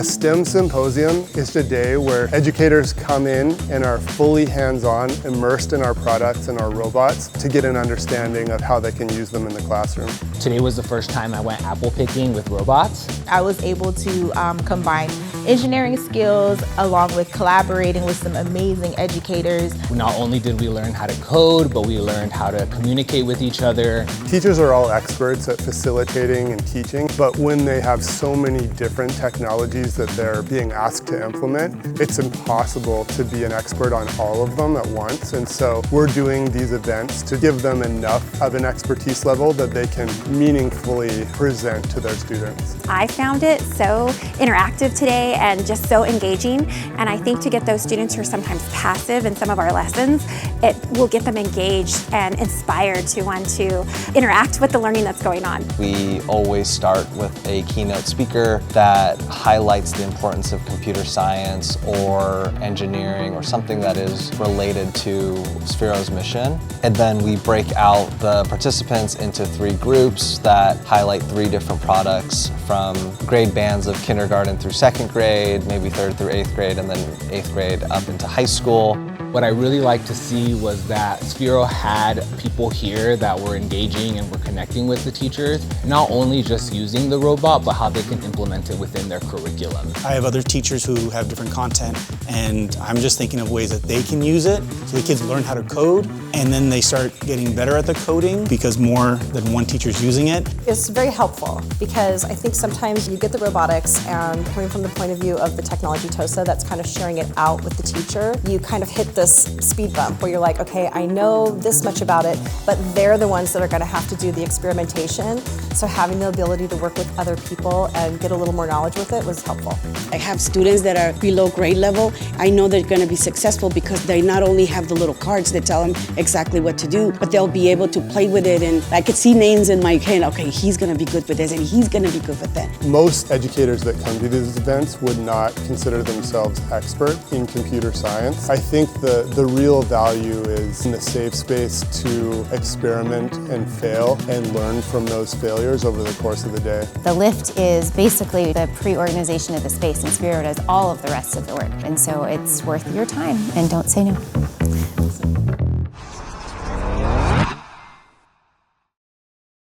A STEM symposium is a day where educators come in and are fully hands-on, immersed in our products and our robots to get an understanding of how they can use them in the classroom. Today was the first time I went apple picking with robots. I was able to combine engineering skills along with collaborating with some amazing educators. Not only did we learn how to code, but we learned how to communicate with each other. Teachers are all experts at facilitating and teaching, but when they have so many different technologies that they're being asked to implement, it's impossible to be an expert on all of them at once. And so we're doing these events to give them enough of an expertise level that they can meaningfully present to their students. I found it so interactive today and just so engaging, and I think to get those students who are sometimes passive in some of our lessons, it will get them engaged and inspired to want to interact with the learning that's going on. We always start with a keynote speaker that highlights the importance of computer science or engineering or something that is related to Sphero's mission. And then we break out the participants into 3 groups that highlight 3 different products from grade bands of kindergarten through 2nd grade, maybe 3rd through 8th grade, and then 8th grade up into high school. What I really liked to see was that Sphero had people here that were engaging and were connecting with the teachers, not only just using the robot, but how they can implement it within their curriculum. I have other teachers who have different content, and I'm just thinking of ways that they can use it so the kids learn how to code, and then they start getting better at the coding because more than one teacher's using it. It's very helpful because I think sometimes you get the robotics and coming from the point of view of the technology TOSA that's kind of sharing it out with the teacher, you kind of hit this speed bump where you're like, okay, I know this much about it, but they're the ones that are going to have to do the experimentation. So having the ability to work with other people and get a little more knowledge with it was helpful. I have students that are below grade level. I know they're going to be successful because they not only have the little cards that tell them exactly what to do, but they'll be able to play with it, and I could see names in my head, okay, he's going to be good with this and he's going to be good with that. Most educators that come to these events would not consider themselves expert in computer science. I think the real value is in the safe space to experiment and fail and learn from those failures over the course of the day. The lift is basically the pre-organization of the space, and Sphero does all of the rest of the work. And so it's worth your time, and don't say no.